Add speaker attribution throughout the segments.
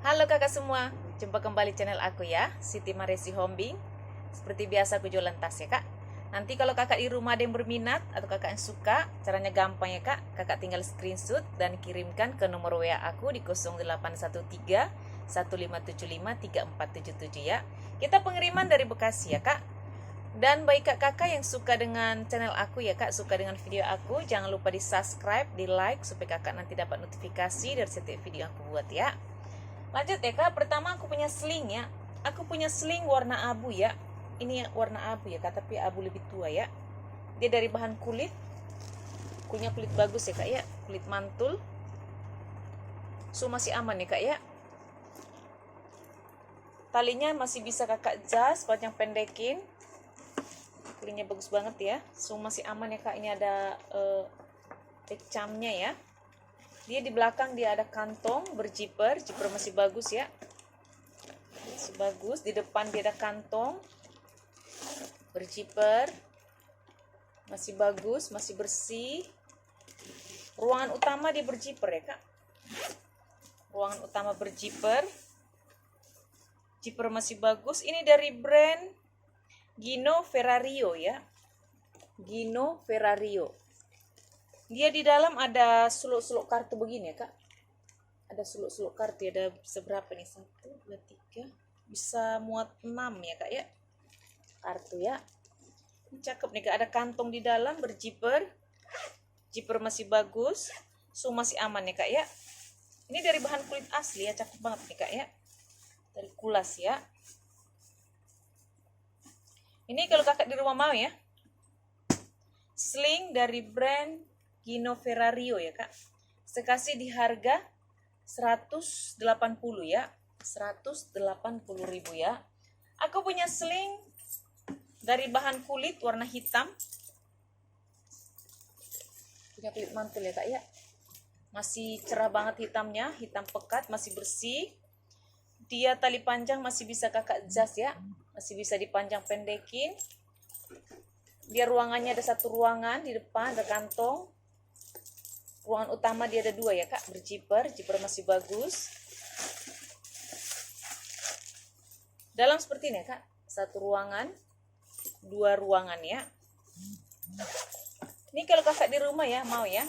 Speaker 1: Halo kakak semua, jumpa kembali channel aku ya, Siti Maresi Hombing. Seperti biasa aku jualan tas ya kak. Nanti kalau kakak di rumah ada yang berminat atau kakak yang suka, caranya gampang ya kak. Kakak tinggal screenshot dan kirimkan ke nomor WA aku di 0813 1575 3477 ya. Kita pengiriman dari Bekasi ya kak. Dan bagi kakak yang suka dengan channel aku ya kak, suka dengan video aku, jangan lupa di subscribe, di like supaya kakak nanti dapat notifikasi dari setiap video yang aku buat ya. Lanjut ya kak, pertama aku punya sling ya. Aku punya sling warna abu ya. Ini warna abu ya kak, tapi abu lebih tua ya. Dia dari bahan kulit. Kulitnya kulit bagus ya kak ya, kulit mantul. So masih aman ya kak ya. Talinya masih bisa kakak jas, panjang pendekin. Kulitnya bagus banget ya. So masih aman ya kak, ini ada pecamnya ya. Dia di belakang dia ada kantong berjiper, jiper masih bagus ya. Masih bagus, di depan dia ada kantong berjiper. Masih bagus, masih bersih. Ruangan utama dia berjiper ya, Kak. Ruangan utama berjiper. Jiper masih bagus. Ini dari brand Gino Ferrario ya. Gino Ferrario. Dia di dalam ada suluk-suluk kartu begini ya kak. Ada suluk-suluk kartu, ada seberapa nih? 1, 2, 3. Bisa muat 6 ya kak ya. Kartu ya. Ini cakep nih kak, ada kantong di dalam berjiper. Jiper masih bagus. So masih aman ya kak ya. Ini dari bahan kulit asli ya, cakep banget nih kak ya. Dari kulas ya. Ini kalau kakak di rumah mau ya. Sling dari brand Gino Ferrario ya kak. Saya kasih di harga 180 ya. 180.000 ya. Aku punya sling dari bahan kulit warna hitam. Punya kulit mantul ya kak ya. Masih cerah banget hitamnya, hitam pekat, masih bersih. Dia tali panjang masih bisa kakak jas ya. Masih bisa dipanjang pendekin. Dia ruangannya ada 1 ruangan, di depan ada kantong. Ruangan utama dia ada 2 ya kak, berjiper, jiper masih bagus. Dalam seperti ini ya kak, 1 ruangan, 2 ruangan ya. Ini kalau kakak di rumah ya, mau ya.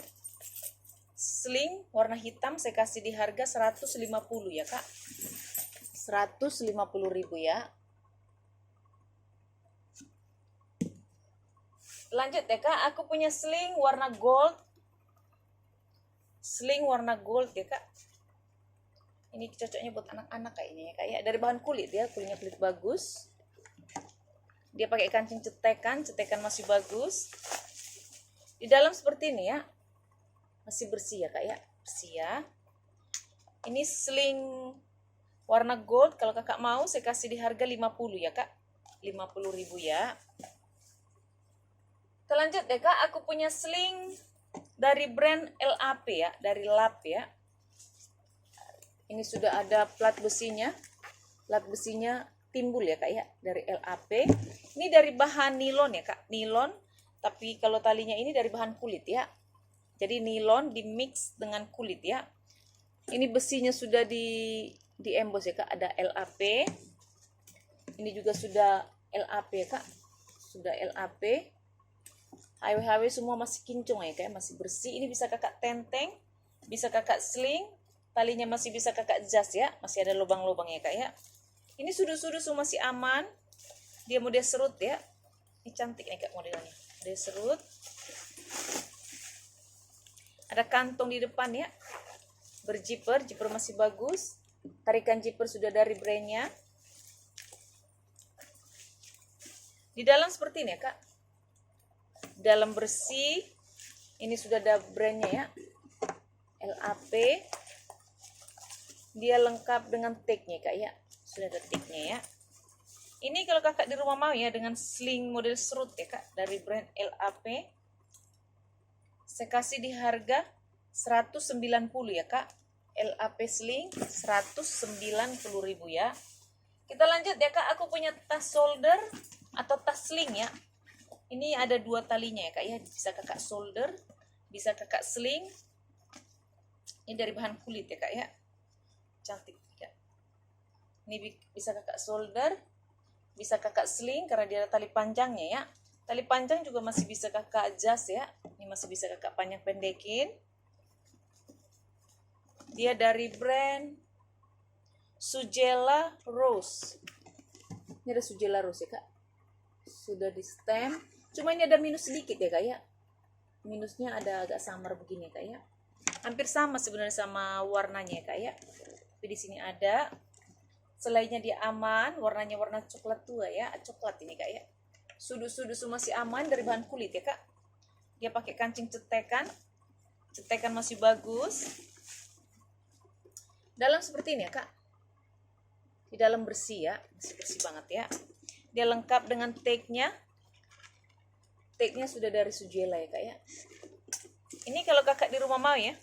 Speaker 1: Sling warna hitam saya kasih di harga 150 ya kak. 150.000 ya. Lanjut ya kak, aku punya sling warna gold. Sling warna gold ya kak. Ini cocoknya buat anak-anak kayaknya ya kak ya. Dari bahan kulit ya, kulitnya kulit bagus. Dia pakai kancing cetekan, cetekan masih bagus. Di dalam seperti ini ya. Masih bersih ya kak ya, bersih ya. Ini sling warna gold, kalau kakak mau saya kasih di harga 50 ya kak. 50.000 ya. Kita lanjut deh kak, aku punya sling dari brand LAP ya, dari LAP ya. Ini sudah ada plat besinya. Plat besinya timbul ya kak ya, dari LAP. Ini dari bahan nilon ya kak, nilon. Tapi kalau talinya ini dari bahan kulit ya. Jadi nilon dimix dengan kulit ya. Ini besinya sudah di embos ya kak, ada LAP. Ini juga sudah LAP ya kak, sudah LAP. HW semua masih kincung ya kak, masih bersih. Ini bisa kakak tenteng, bisa kakak sling, talinya masih bisa kakak jas ya, masih ada lubang-lubang ya kak ya. Ini sudut-sudut semua masih aman. Dia model serut ya. Ini cantik nih kak modelnya, model serut. Ada kantong di depan ya, berjiper, jiper masih bagus. Tarikan jiper sudah dari brandnya. Di dalam seperti ini ya kak. Dalam bersih. Ini sudah ada brandnya ya, LAP. Dia lengkap dengan tagnya kak ya, sudah ada tagnya ya. Ini kalau kakak di rumah mau ya, dengan sling model serut ya kak, dari brand LAP. Saya kasih di harga 190 ya kak. LAP sling 190.000 ya. Kita lanjut ya kak, aku punya tas shoulder atau tas sling ya. Ini ada 2 talinya ya kak ya, bisa kakak shoulder, bisa kakak sling. Ini dari bahan kulit ya kak ya, cantik ya. Ini bisa kakak solder, bisa kakak sling karena dia ada tali panjangnya ya. Tali panjang juga masih bisa kakak adjust ya. Ini masih bisa kakak panjang pendekin. Dia dari brand Sugella Rose. Ini ada Sugella Rose ya kak. Sudah di stem. Cuma ini ada minus sedikit ya kak ya. Minusnya ada agak samar begini ya kak ya. Hampir sama sebenarnya sama warnanya ya kak ya. Tapi di sini ada. Selainnya dia aman, warnanya warna coklat tua ya, coklat ini kak ya. Sudut-sudut semua masih aman dari bahan kulit ya kak. Dia pakai kancing cetekan masih bagus. Dalam seperti ini ya kak. Di dalam bersih ya, masih bersih banget ya. Dia lengkap dengan tagnya. Tagnya sudah dari Sugella ya kak ya. Ini kalau kakak di rumah mau ya,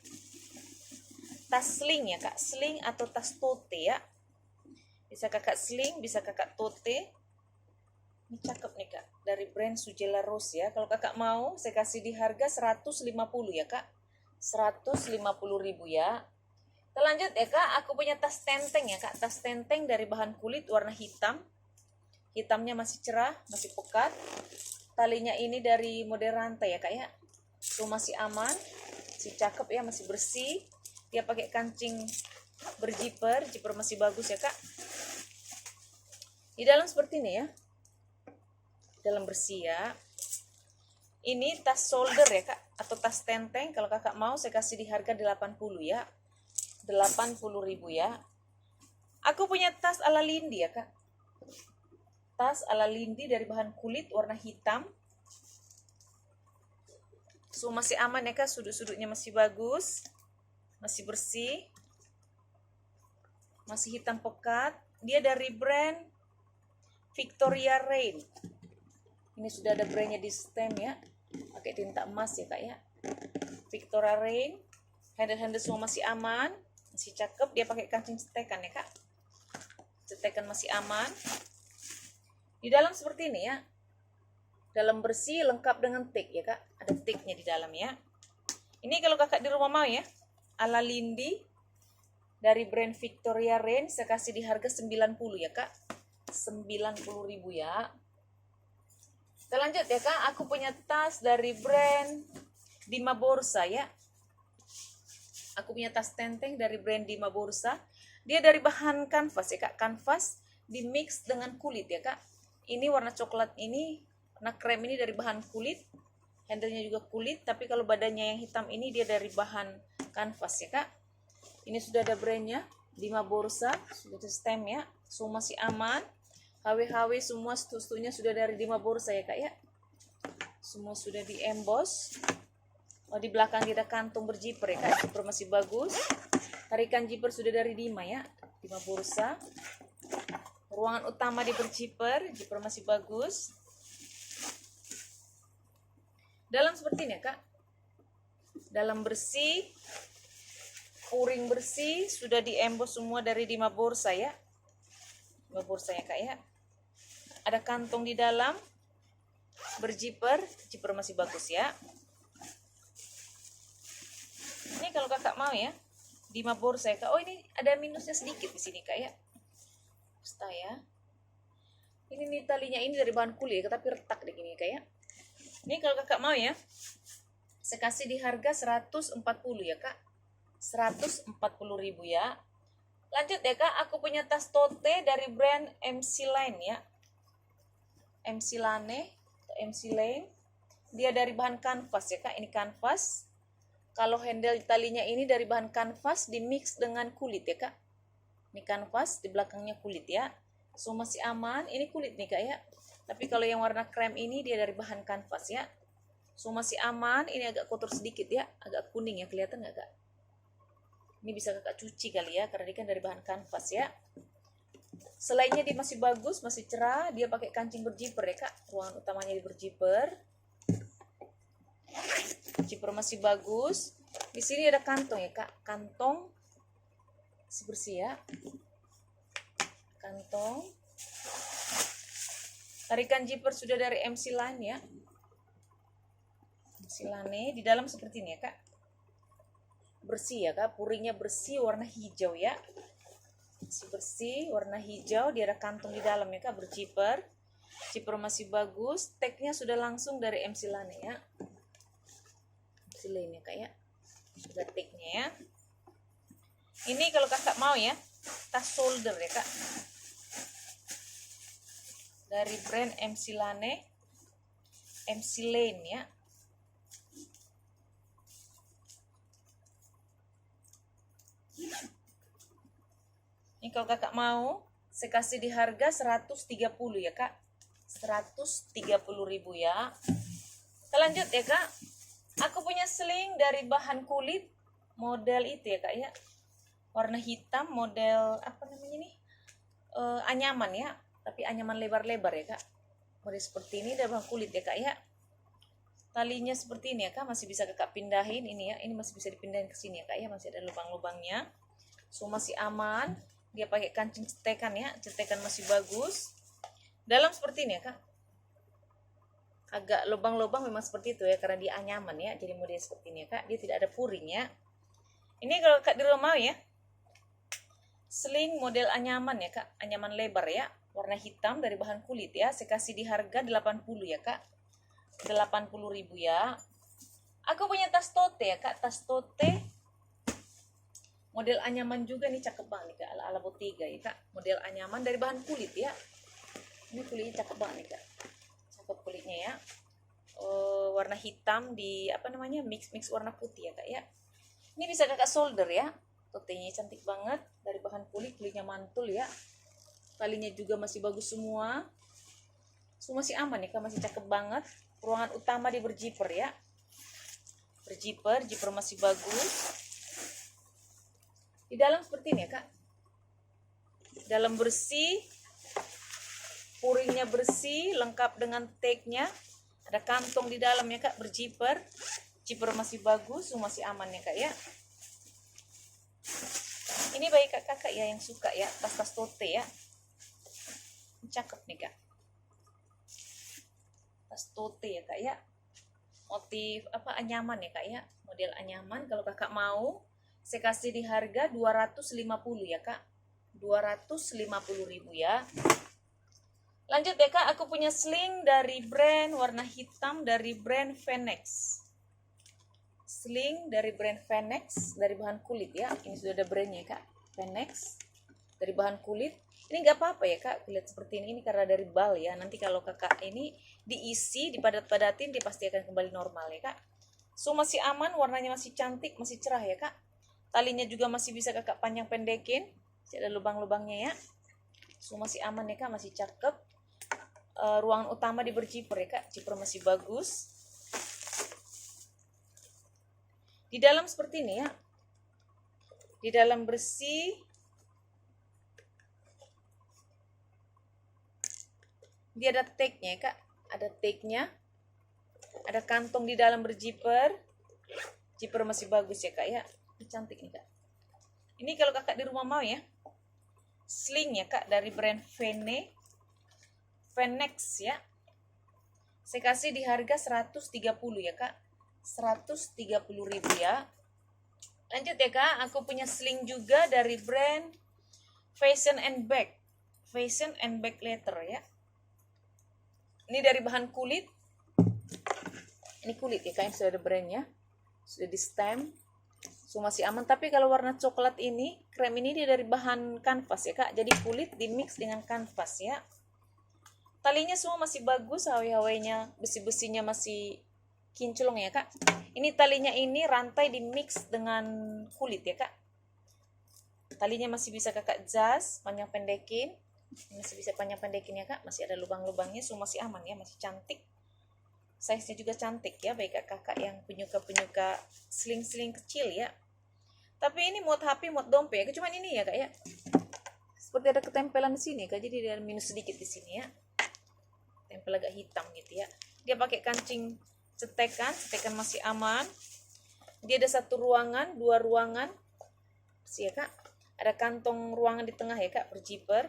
Speaker 1: tas sling ya kak, sling atau tas tote ya. Bisa kakak sling, bisa kakak tote. Ini cakep nih kak, dari brand Sugella Rose ya. Kalau kakak mau, saya kasih di harga 150 ya kak. 150.000 ya. Kita lanjut ya kak, aku punya tas tenteng ya kak. Tas tenteng dari bahan kulit warna hitam. Hitamnya masih cerah, masih pekat. Talinya ini dari model rantai ya kak ya. Tuh masih aman, masih cakep ya, masih bersih. Dia pakai kancing berjiper, jiper masih bagus ya kak. Di dalam seperti ini ya. Dalam bersih ya. Ini tas solder ya kak, atau tas tenteng. Kalau kakak mau saya kasih di harga 80 ya. 80.000 ya. Aku punya tas ala Lindy ya kak. Tas ala Lindy dari bahan kulit warna hitam. So masih aman ya kak, sudut-sudutnya masih bagus. Masih bersih. Masih hitam pekat. Dia dari brand Victoria Rain. Ini sudah ada brandnya di stem ya. Pakai tinta emas ya kak ya. Victoria Rain. Handle-handle semua masih aman. Masih cakep. Dia pakai kancing cetekan ya kak. Cetekan masih aman. Di dalam seperti ini ya. Dalam bersih lengkap dengan tag ya kak. Ada tagnya di dalam ya. Ini kalau kakak di rumah mau ya. Ala Lindy. Dari brand Victoria Rain. Saya kasih di harga 90 ya kak. 90.000 ya. Kita lanjut ya kak. Aku punya tas dari brand Dima Borsa ya. Aku punya tas tenteng dari brand Dima Borsa. Dia dari bahan kanvas ya kak. Kanvas dimix dengan kulit ya kak. Ini warna coklat ini, warna krem ini dari bahan kulit. Handlenya juga kulit. Tapi kalau badannya yang hitam ini dia dari bahan kanvas ya kak. Ini sudah ada brandnya. Dima Borsa. Sudah ada stem ya. Semua masih aman. HW-HW semua stusnya sudah dari Dima Borsa ya kak ya. Semua sudah di emboss. Oh, di belakang dia ada kantung berjiper ya kak. Jiper masih bagus. Tarikan jiper sudah dari Dima ya. Dima Borsa. Ruangan utama di berjiper. Jiper masih bagus. Dalam seperti ini ya kak. Dalam bersih. Puring bersih. Sudah di emboss semua dari Dima Borsa ya. Dima Borsa ya kak ya. Ada kantong di dalam. Berjiper. Jiper masih bagus ya. Ini kalau kakak mau ya. Dima Borsa ya kak. Oh ini ada minusnya sedikit di sini kak ya. Pasta ya. Ini nih talinya ini dari bahan kulit. Tapi retak di gini kak ya. Ini kalau kakak mau ya. Saya kasih di harga 140 ya kak. 140.000 ya. Lanjut ya kak. Aku punya tas tote dari brand MC Lane ya. MC Lane atau MC Lane. Dia dari bahan kanvas ya kak. Ini kanvas. Kalau handle talinya ini dari bahan kanvas dimix dengan kulit ya kak. Ini kanvas, di belakangnya kulit ya. So masih aman. Ini kulit nih kak ya. Tapi kalau yang warna krem ini dia dari bahan kanvas ya. So masih aman. Ini agak kotor sedikit ya. Agak kuning ya. Kelihatan nggak kak? Ini bisa kakak cuci kali ya. Karena ini kan dari bahan kanvas ya. Selainnya dia masih bagus, masih cerah. Dia pakai kancing berjiper ya kak. Ruangan utamanya di berjiper. Jiper masih bagus. Di sini ada kantong ya kak. Kantong masih bersih ya. Kantong. Tarikan jiper sudah dari MC Lane ya. MC Lane. Di dalam seperti ini ya kak. Bersih ya kak. Puringnya bersih warna hijau ya. masih bersih, warna hijau. Dia ada kantong di dalam ya kak, berzipper. Zipper masih bagus. Tagnya sudah langsung dari MC Lane ya. MC Lane ya kak ya. Sudah tagnya ya. Ini kalau kakak mau ya, tas shoulder ya kak, dari brand MC Lane, MC Lane ya. Ini kalau kakak mau, saya kasih di harga 130 ya kak. 130.000 ya. Kita lanjut ya kak. Aku punya sling dari bahan kulit model itu ya kak ya. Warna hitam, model apa namanya nih? Anyaman ya. Tapi anyaman lebar-lebar ya kak. Model seperti ini dari bahan kulit ya kak ya. Talinya seperti ini ya kak. Masih bisa kakak pindahin ini ya. Ini masih bisa dipindahin ke sini ya kak ya. Masih ada lubang-lubangnya. So masih aman. Dia pakai kancing cetekan ya, cetekan masih bagus. Dalam seperti ini ya kak. Agak lubang-lubang memang seperti itu ya, karena dia anyaman ya. Jadi model seperti ini ya kak. Dia tidak ada puring ya. Ini kalau kak di rumah mau ya, sling model anyaman ya kak. Anyaman lebar ya, warna hitam dari bahan kulit ya. Saya kasih di harga 80 ya kak. 80.000 ya. Aku punya tas tote ya kak. Tas tote model anyaman juga nih, cakep banget nih kak, ala-ala Bottega ya kak. Model anyaman dari bahan kulit ya. Ini kulitnya cakep banget nih kak. Cakep kulitnya ya. Warna hitam di apa namanya, mix warna putih ya kak ya. Ini bisa kakak solder ya. Totenya cantik banget dari bahan kulit, kulitnya mantul ya. Talinya juga masih bagus semua. Semua masih aman ya kak, masih cakep banget. Ruangan utama di berzipper ya. Berzipper, zipper masih bagus. Di dalam seperti ini ya kak. Dalam bersih, puringnya bersih, lengkap dengan tagnya. Ada kantong di dalam ya kak, berzipper. Zipper masih bagus, masih aman ya kak ya. Ini bagi kakak ya yang suka ya, tas-tas tote ya. Cakep nih kak. Tas tote ya kak ya. Motif apa, anyaman ya kak ya. Model anyaman. Kalau kakak mau, saya kasih di harga 250 ya kak. 250.000 ya. Lanjut ya kak, aku punya sling dari brand warna hitam dari brand Phoenix. Sling dari brand Phoenix dari bahan kulit ya. Ini sudah ada brandnya kak, Phoenix dari bahan kulit. Ini nggak apa-apa ya kak, kulit seperti ini karena dari bal ya. Nanti kalau kakak ini diisi, dipadat-padatin, dia pasti akan kembali normal ya kak. So masih aman, warnanya masih cantik, masih cerah ya kak. Talinya juga masih bisa kakak panjang pendekin. Masih ada lubang-lubangnya ya. So masih aman ya kak, masih cakep. Ruangan utama di berzipper ya kak. Zipper masih bagus. Di dalam seperti ini ya. Di dalam bersih. Dia ada tagnya ya kak. Ada tagnya. Ada kantong di dalam berzipper. Zipper masih bagus ya kak ya. Ini cantik nih kak. Ini kalau kakak di rumah mau ya, sling ya kak dari brand Phoenix ya. Saya kasih di harga 130 ya kak. 130.000 ya. Lanjut ya kak, aku punya sling juga dari brand Fashion and Bag. Fashion and Bag leather ya. Ini dari bahan kulit. Ini kulit ya kak, yang sudah ada brandnya. Sudah di stamp. So masih aman, tapi kalau warna coklat ini, krem ini dia dari bahan kanvas ya kak. Jadi kulit di mix dengan kanvas ya. Talinya semua masih bagus, hawe-hawenya, besi-besinya masih kinclong ya kak. Ini talinya ini rantai di mix dengan kulit ya kak. Talinya masih bisa kakak jas, panjang pendekin. Masih bisa panjang pendekin ya kak. Masih ada lubang-lubangnya, so masih aman ya, masih cantik. Size-nya juga cantik ya, baik kakak yang penyuka sling-sling kecil ya. Tapi ini muat HP, muat dompet ya. Cuman ini ya kak ya. Seperti ada ketempelan di sini kak, jadi dia minus sedikit di sini ya. Tempel agak hitam gitu ya. Dia pakai kancing cetekan masih aman. Dia ada satu ruangan, dua ruangan. Sih ya kak. Ada kantong ruangan di tengah ya kak, berzipper.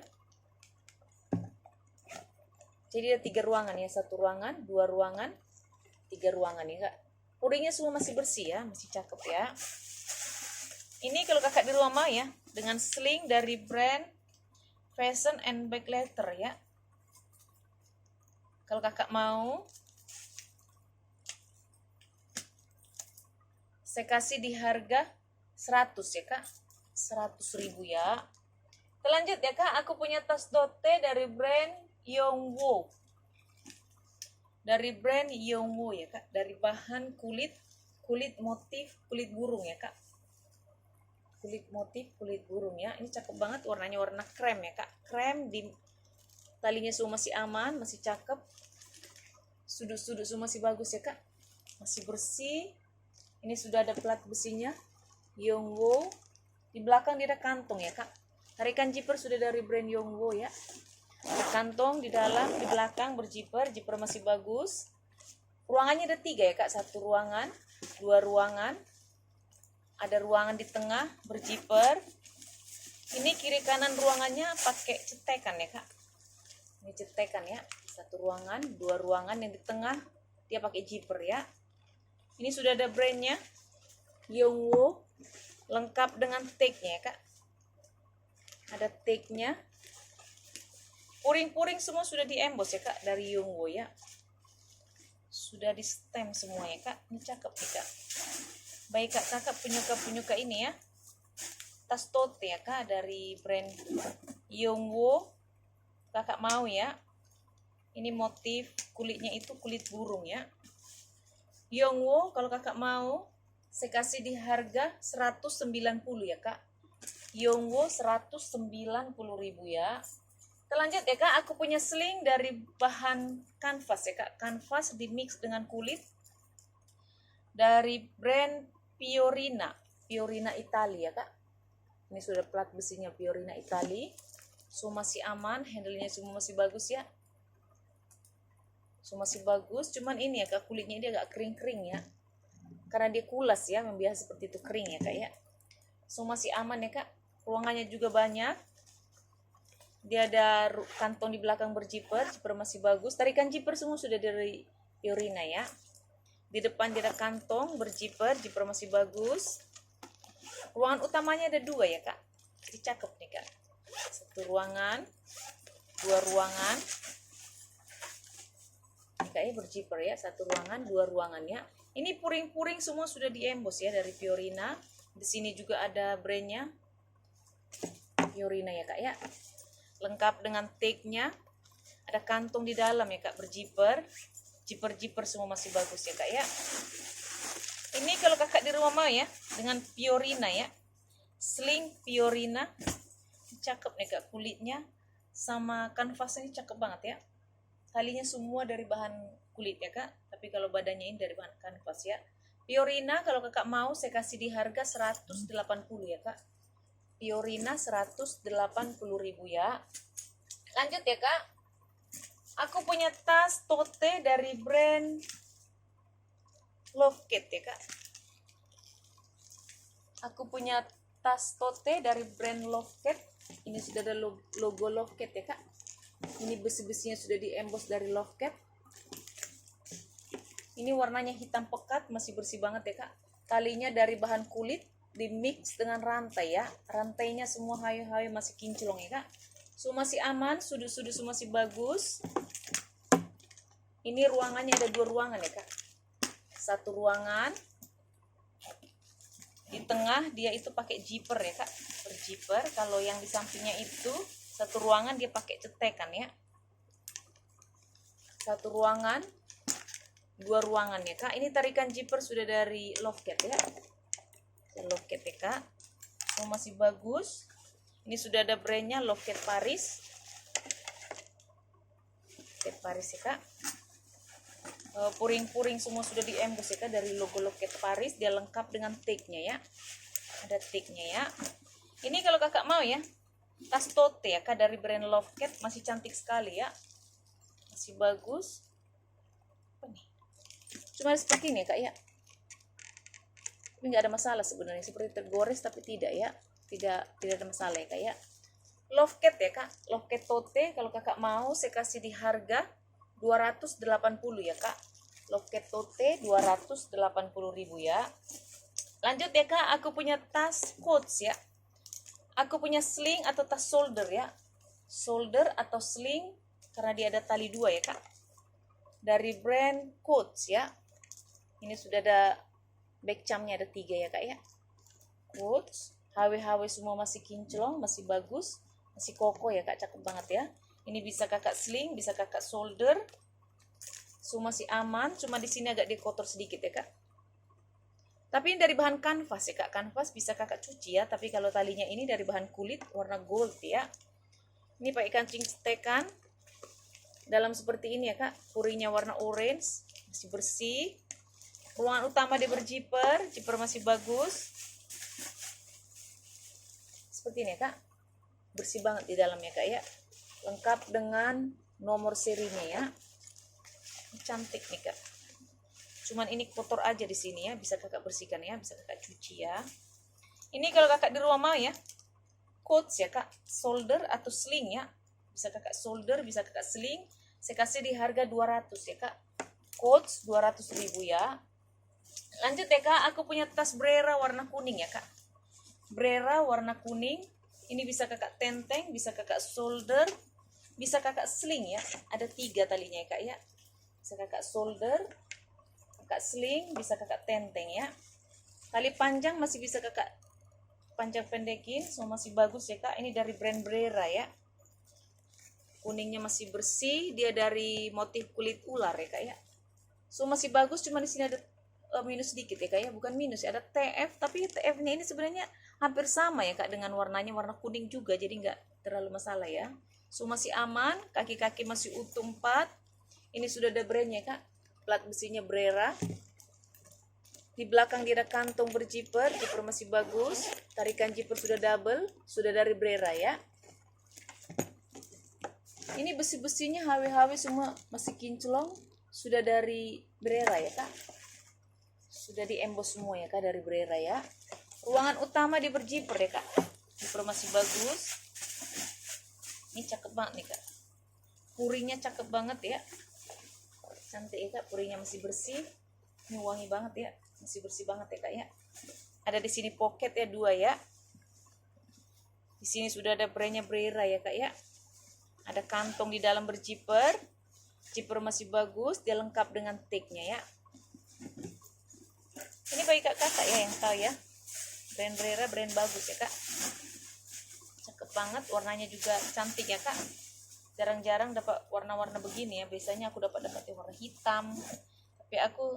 Speaker 1: Jadi ada 3 ruangan ya, 1 ruangan, 2 ruangan, 3 ruangan ya kak. Puringnya semua masih bersih ya, masih cakep ya. Ini kalau kakak di rumah ya, dengan sling dari brand Fashion and Bag Leather ya. Kalau kakak mau, saya kasih di harga 100 ya kak, 100.000 ya. Kita lanjut ya kak, aku punya tas dote dari brand Yongwoo. Dari brand Yongwoo ya kak, dari bahan kulit motif kulit burung ya kak. Kulit motif kulit burung ya. Ini cakep banget, warnanya warna krem ya kak. Krem, di talinya semua masih aman, masih cakep. Sudut-sudut semua masih bagus ya kak, masih bersih. Ini sudah ada plat besinya Yongwoo. Di belakang dia ada kantong ya kak. Tarikan zipper sudah dari brand Yongwoo ya. Ada kantong di dalam, di belakang berzipper, zipper masih bagus. Ruangannya ada 3 ya kak, 1 ruangan, 2 ruangan, ada ruangan di tengah berzipper. Ini kiri kanan ruangannya pakai cetekan ya kak. Ini cetekan ya, 1 ruangan, 2 ruangan, yang di tengah dia pakai zipper ya. Ini sudah ada brandnya Yongwoo, lengkap dengan tag-nya ya kak. Ada tag-nya. Puring-puring semua sudah di emboss ya kak, dari Yongwoo ya. Sudah di stem semua ya kak. Ini cakep nih kak. Baik kak, kakak penyuka ini ya. Tas tote ya kak, dari brand Yongwoo. Kakak mau ya. Ini motif kulitnya itu kulit burung ya. Yongwoo, kalau kakak mau, saya kasih di harga 190 ya kak. Yongwoo 190.000 ya. Kita lanjut ya kak, aku punya sling dari bahan kanvas ya kak. Kanvas dimix dengan kulit. Dari brand Fiorina. Fiorina Italia kak. Ini sudah plat besinya Fiorina Italia. Semua masih aman, handle-nya semua masih bagus ya. Semua masih bagus, cuman ini ya kak, kulitnya dia agak kering-kering ya. Karena dia kulas ya, memang biasa seperti itu kering ya kak ya. Semua masih aman ya kak. Ruangannya juga banyak. Dia ada kantong di belakang berzipper, zipper masih bagus. Tarikan zipper semua sudah dari Fiorina ya. Di depan dia ada kantong berzipper, zipper masih bagus. Ruangan utamanya ada 2 ya kak. Jadi cakep nih kak. 1 ruangan, 2 ruangan. Ini kayaknya berzipper ya, 1 ruangan, 2 ruangan ya. Ini puring-puring semua sudah di emboss ya dari Fiorina. Di sini juga ada brandnya Fiorina ya kak ya. Lengkap dengan tag-nya. Ada kantong di dalam ya kak, berzipper. Zipper semua masih bagus ya kak ya. Ini kalau kakak di rumah mau ya, dengan Fiorina ya. Sling Fiorina. Cakep nih kak, kulitnya sama kanvasnya ini cakep banget ya. Talinya semua dari bahan kulit ya kak, tapi kalau badannya ini dari bahan kanvas ya. Fiorina kalau kakak mau saya kasih di harga 180 ya kak. Fiorina 180.000 ya. Lanjut ya kak, aku punya tas tote dari brand Lovecat ya kak. Aku punya tas tote dari brand Lovecat. Ini sudah ada logo Lovecat ya kak. Ini besi-besinya sudah di emboss dari Lovecat. Ini warnanya hitam pekat, masih bersih banget ya kak. Talinya dari bahan kulit, dimix dengan rantai ya. Rantainya semua hayo-hayo masih kinclong ya kak. Semua masih aman, sudut-sudut semua masih bagus. Ini ruangannya ada 2 ruangan ya kak. 1 ruangan. Di tengah dia itu pakai zipper ya kak. Berzipper. Kalau yang di sampingnya itu 1 ruangan dia pakai cetekan ya. 1 ruangan, 2 ruangan ya kak. Ini tarikan zipper sudah dari Lovecat ya. Lovecat ya kak. Semua masih bagus. Ini sudah ada brandnya Lovecat Paris. Lovecat Paris ya kak. Puring-puring semua sudah di emboss ya kak, dari logo Lovecat Paris. Dia lengkap dengan tag-nya ya. Ada tag-nya ya. Ini kalau kakak mau ya, tas tote ya kak dari brand Lovecat, masih cantik sekali ya. Masih bagus. Apa nih? Cuma seperti ini kak ya. Tapi nggak ada masalah sebenarnya, seperti tergores tapi tidak ya. Tidak ada masalah ya kak ya. Lovecat ya kak. Lovecat tote kalau kakak mau saya kasih di harga 280 ya kak. Lovecat tote 280.000 ya. Lanjut ya kak, aku punya tas Coach ya. Aku punya sling atau tas shoulder ya. Shoulder atau sling karena dia ada tali dua ya kak. Dari brand Coach ya. Ini sudah ada back camnya ada 3 ya kak ya. Coach. HW-HW semua masih kinclong, masih bagus. Masih kokoh ya kak, cakep banget ya. Ini bisa kakak sling, bisa kakak shoulder. Semua masih aman, cuma di sini agak dikotor sedikit ya kak. Tapi ini dari bahan kanvas ya kak. Kanvas bisa kakak cuci ya. Tapi kalau talinya ini dari bahan kulit warna gold ya. Ini pakai kancing stekan. Dalam seperti ini ya kak. Purinya warna orange. Masih bersih. Ruangan utama dia berjiper. Jiper masih bagus. Seperti ini ya kak. Bersih banget di dalamnya kak ya. Lengkap dengan nomor serinya ya. Cantik nih kak. Cuman ini kotor aja di sini ya, bisa kakak bersihkan ya, bisa kakak cuci ya. Ini kalau kakak di rumah mau ya, coach ya kak, shoulder atau sling ya. Bisa kakak shoulder, bisa kakak sling. Saya kasih di harga 200 ya kak. Coach 200.000 ya. Lanjut ya kak, aku punya tas Brera warna kuning ya kak. Brera warna kuning. Ini bisa kakak tenteng, bisa kakak shoulder, bisa kakak sling ya. Ada 3 talinya ya kak ya. Bisa kakak shoulder, kakak sling, bisa kakak tenteng ya. Tali panjang masih bisa kakak panjang pendekin, semua masih bagus ya kak. Ini dari brand Brera ya. Kuningnya masih bersih, dia dari motif kulit ular ya kak ya. Semua masih bagus, cuma di sini ada minus sedikit ya kak ya. Bukan minus ya, ada TF, tapi TF-nya ini sebenarnya hampir sama ya kak dengan warnanya, warna kuning juga, jadi nggak terlalu masalah ya. Semua masih aman, kaki-kaki masih utuh 4. Ini sudah ada brandnya kak. Plat besinya Brera. Di belakang dia ada kantong berjiper, jiper masih bagus. Tarikan jiper sudah double, sudah dari Brera ya. Ini besi-besinya HW-HW semua masih kinclong, sudah dari Brera ya kak. Sudah di emboss semua ya kak dari Brera ya. Ruangan utama dia berjiper ya kak. Jiper masih bagus. Ini cakep banget nih kak. Purinya cakep banget ya. Cantik ya kak, purinya masih bersih. Ini wangi banget ya, masih bersih banget ya kak ya. Ada di sini pocket ya 2 ya. Di sini sudah ada brandnya Brera ya kak ya. Ada kantong di dalam berjiper. Jiper masih bagus, dia lengkap dengan tag-nya ya. Ini bagi kakak ya yang tahu ya. Brand Brera brand bagus ya kak. Cakep banget, warnanya juga cantik ya kak. Jarang-jarang dapat warna-warna begini ya. Biasanya aku dapat warna hitam. Tapi aku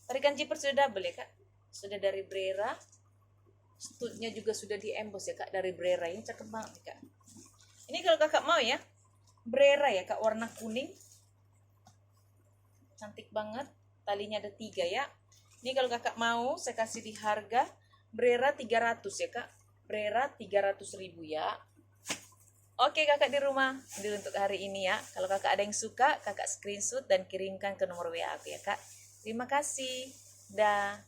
Speaker 1: tarikan zipper sudah double ya kak. Sudah dari Brera. Studnya juga sudah di emboss ya kak dari Brera. Ini cakep banget kak. Ini kalau kakak mau ya, Brera ya kak, warna kuning. Cantik banget. Talinya ada 3 ya. Ini kalau kakak mau saya kasih di harga Brera 300 ya kak. Brera 300.000 ya. Oke kakak di rumah, ini untuk hari ini ya. Kalau kakak ada yang suka, kakak screenshot dan kirimkan ke nomor WA aku ya kak. Terima kasih. Dah.